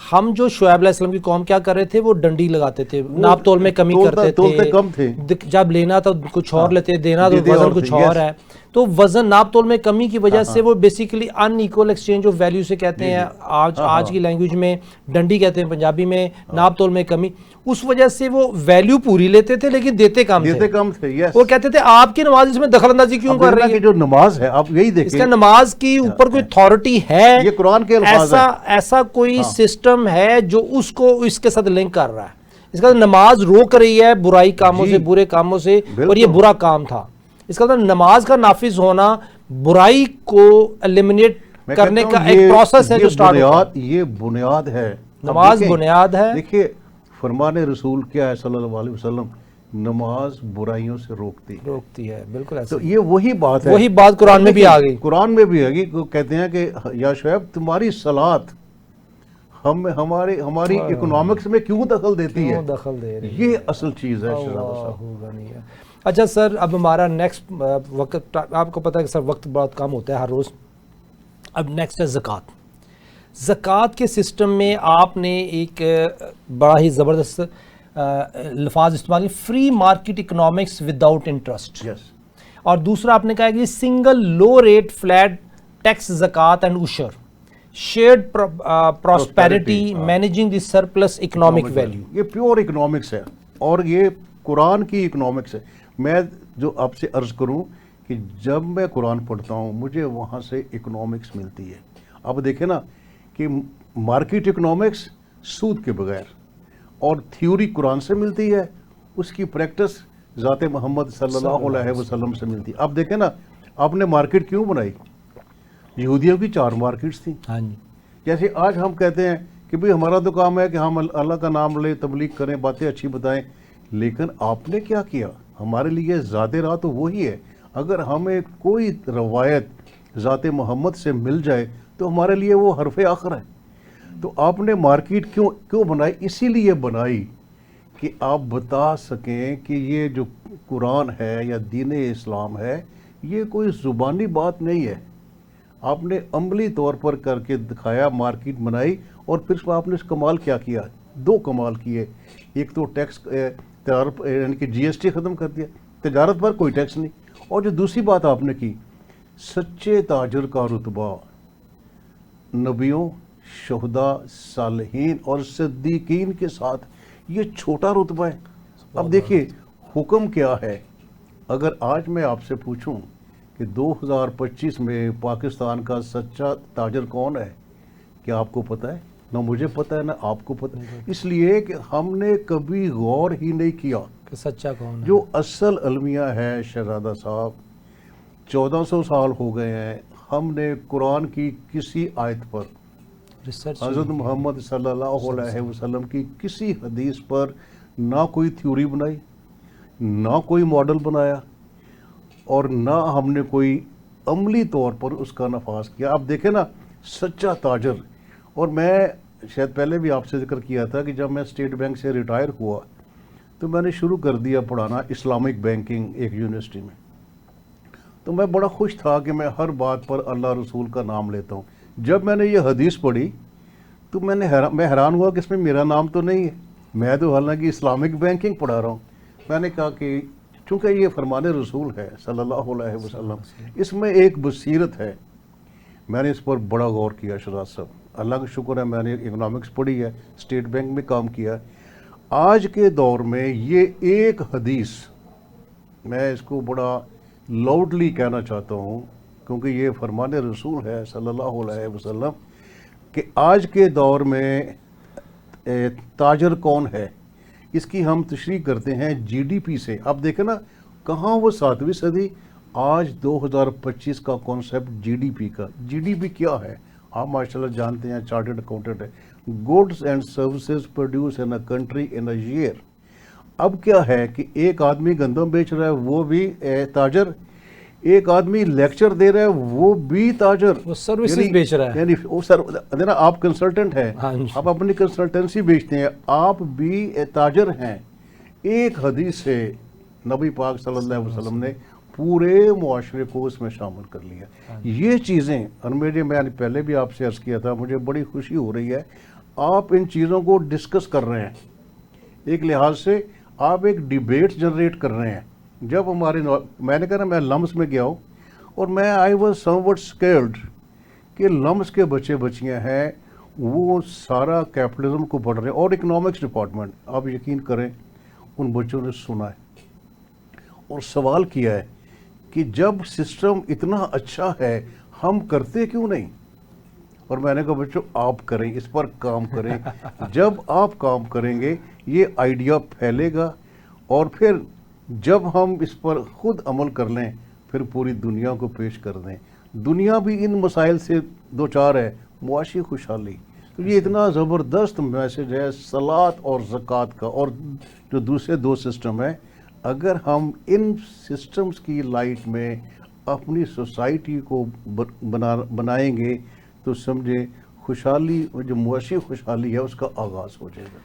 ہم جو شعیب علیہ السلام کی قوم کیا کر رہے تھے, وہ ڈنڈی لگاتے تھے, ناپ تول میں کمی کرتے تولتے کم تھے, جب لینا تو کچھ اور لیتے, دینا تو وزن کچھ اور ہے. تو وزن ناپ تول میں کمی کی وجہ سے وہ basically in equal exchange of value سے کہتے ہیں, آج کی لینگویج میں ڈنڈی کہتے ہیں, پنجابی میں ناپ تول میں کمی. اس وجہ سے وہ ویلیو پوری لیتے تھے لیکن دیتے کم تھے. وہ کہتے تھے آپ کی نماز اس میں دخل اندازی کیوں کر رہی ہے؟ جو نماز ہے آپ یہی دیکھیں, اس کا نماز کی اوپر کوئی اتھارٹی ہے؟ یہ قرآن کے الفاظ ہیں. ایسا کوئی سسٹم ہے جو اس کو اس کے ساتھ لنک کر رہا ہے؟ اس کا نماز روک رہی ہے برائی کاموں سے, برے کاموں سے, اور یہ برا کام تھا. اس کا نماز کا نافذ ہونا برائی کو ایلیمنیٹ کرنے کا ایک پروسیس ہے جو سٹارٹ ہوتا ہے. یہ بنیاد ہے, نماز بنیاد ہے. دیکھیے فرمان رسول کیا ہے صلی اللہ علیہ وسلم, نماز برائیوں سے روکتی ہے. بالکل ایسا. تو یہ وہی بات ہے, وہی بات قرآن میں بھی آ گئی. قرآن میں بھی آگئی. کہتے ہیں کہ یا شعیب تمہاری صلات ہماری اکنامکس میں کیوں دخل دیتی ہے؟ دخل دے رہی ہے. یہ اصل چیز ہے شہزادہ صاحب. اچھا سر, اب ہمارا نیکسٹ وقت, آپ کو پتہ ہے کہ سر وقت بہت کم ہوتا ہے ہر روز. اب نیکسٹ ہے زکوٰۃ. زکوٰۃ کے سسٹم میں آپ نے ایک بڑا ہی زبردست لفاظ استعمال کیا, free market economics without interest. اور دوسرا آپ نے کہا کہ single low rate flat tax زکوٰۃ اینڈ عشر, shared prosperity managing the surplus economic value. یہ پیور اکنامکس ہے اور یہ قرآن کی اکنامکس ہے. میں جو آپ سے عرض کروں کہ جب میں قرآن پڑھتا ہوں مجھے وہاں سے اکنامکس ملتی ہے. اب دیکھیں نا کہ مارکیٹ اکنامکس سود کے بغیر, اور تھیوری قرآن سے ملتی ہے, اس کی پریکٹس ذات محمد صلی اللہ علیہ وسلم سے ملتی ہے. اب دیکھیں نا, آپ نے مارکیٹ کیوں بنائی؟ یہودیوں کی 4 مارکیٹس تھیں. جیسے آج ہم کہتے ہیں کہ بھئی ہمارا تو کام ہے کہ ہم اللہ کا نام لیں, تبلیغ کریں, باتیں اچھی بتائیں, لیکن آپ نے کیا کیا؟ ہمارے لیے ذات راہ تو وہی ہے. اگر ہمیں کوئی روایت ذات محمد سے مل جائے تو ہمارے لیے وہ حرف آخر ہے. تو آپ نے مارکیٹ کیوں بنائی؟ اسی لیے بنائی کہ آپ بتا سکیں کہ یہ جو قرآن ہے یا دین اسلام ہے یہ کوئی زبانی بات نہیں ہے. آپ نے عملی طور پر کر کے دکھایا, مارکیٹ بنائی, اور پھر آپ نے اس کمال کیا کیا؟ 2 کمال کیے. ایک تو ٹیکس یعنی کہ جی ایس ٹی ختم کر دیا, تجارت پر کوئی ٹیکس نہیں. اور جو دوسری بات آپ نے کی, سچے تاجر کا رتبہ نبیوں, شہداء, صالحین اور صدیقین کے ساتھ یہ چھوٹا رتبہ ہے. اب دیکھیے حکم کیا ہے. اگر آج میں آپ سے پوچھوں کہ 2025 میں پاکستان کا سچا تاجر کون ہے, کیا آپ کو پتہ ہے؟ نہ مجھے پتہ ہے نہ آپ کو پتہ ہے. اس لیے کہ ہم نے کبھی غور ہی نہیں کیا کہ سچا کون ہے. جو اصل المیہ ہے شہزادہ صاحب, 1400 سال ہو گئے ہیں ہم نے قرآن کی کسی آیت پر, حضرت محمد صلی اللہ علیہ وسلم کی کسی حدیث پر نہ کوئی تھیوری بنائی, نہ کوئی ماڈل بنایا, اور نہ ہم نے کوئی عملی طور پر اس کا نفاذ کیا. آپ دیکھیں نا سچا تاجر. اور میں شاید پہلے بھی آپ سے ذکر کیا تھا کہ جب میں اسٹیٹ بینک سے ریٹائر ہوا تو میں نے شروع کر دیا پڑھانا اسلامک بینکنگ ایک یونیورسٹی میں. تو میں بڑا خوش تھا کہ میں ہر بات پر اللہ رسول کا نام لیتا ہوں. جب میں نے یہ حدیث پڑھی تو میں حیران ہوا کہ اس میں میرا نام تو نہیں ہے. میں تو حالانکہ اسلامک بینکنگ پڑھا رہا ہوں. میں نے کہا کہ چونکہ یہ فرمان رسول ہے صلی اللہ علیہ وسلم, اس میں ایک بصیرت ہے. میں نے اس پر بڑا غور کیا شہزاد صاحب. اللہ کا شکر ہے میں نے اکنامکس پڑھی ہے, اسٹیٹ بینک میں کام کیا. آج کے دور میں یہ ایک حدیث, میں اس کو بڑا لاؤڈلی کہنا چاہتا ہوں کیونکہ یہ فرمان رسول ہے صلی اللہ علیہ وسلم, کہ آج کے دور میں تاجر کون ہے اس کی ہم تشریح کرتے ہیں جی ڈی پی سے. آپ دیکھیں نا کہاں وہ 7ویں صدی, آج 2025 کا کانسیپٹ جی ڈی پی کا. جی ڈی پی کیا ہے آپ ماشاءاللہ جانتے ہیں, چارٹرڈ اکاؤنٹنٹ ہے. Goods and services produce in a country in a year. اب کیا ہے کہ ایک آدمی گندم بیچ رہا ہے وہ بھی تاجر, ایک آدمی لیکچر دے رہا ہے وہ بھی تاجر, وہ سروسز بیچ رہا ہے. یعنی آپ کنسلٹنٹ ہیں, آپ اپنی کنسلٹنسی بیچتے ہیں, آپ بھی تاجر ہیں. ایک حدیث سے نبی پاک صلی اللہ علیہ وسلم نے پورے معاشرے کو اس میں شامل کر لیا. یہ چیزیں, اور میں نے پہلے بھی آپ سے عرض کیا تھا, مجھے بڑی خوشی ہو رہی ہے آپ ان چیزوں کو ڈسکس کر رہے ہیں، ایک لحاظ سے آپ ایک ڈیبیٹ جنریٹ کر رہے ہیں. جب ہمارے میں نے کہا نا میں لمس میں گیا ہوں اور میں I was some what scared کہ لمس کے بچے بچیاں ہیں وہ سارا کیپٹلزم کو پڑھ رہے ہیں، اور اکنامکس ڈپارٹمنٹ آپ یقین کریں ان بچوں نے سنا ہے اور سوال کیا ہے کہ جب سسٹم اتنا اچھا ہے ہم کرتے کیوں نہیں. اور میں نے کہا بچوں آپ کریں، اس پر کام کریں. جب آپ کام کریں گے یہ آئیڈیا پھیلے گا، اور پھر جب ہم اس پر خود عمل کر لیں پھر پوری دنیا کو پیش کر دیں. دنیا بھی ان مسائل سے دوچار ہے، معاشی خوشحالی. تو یہ اتنا زبردست میسج ہے صلاۃ اور زکوٰۃ کا. اور جو دوسرے دو سسٹم ہیں، اگر ہم ان سسٹمز کی لائٹ میں اپنی سوسائٹی کو بنائیں گے تو سمجھے خوشحالی، جو معاشی خوشحالی ہے اس کا آغاز ہو جائے گا.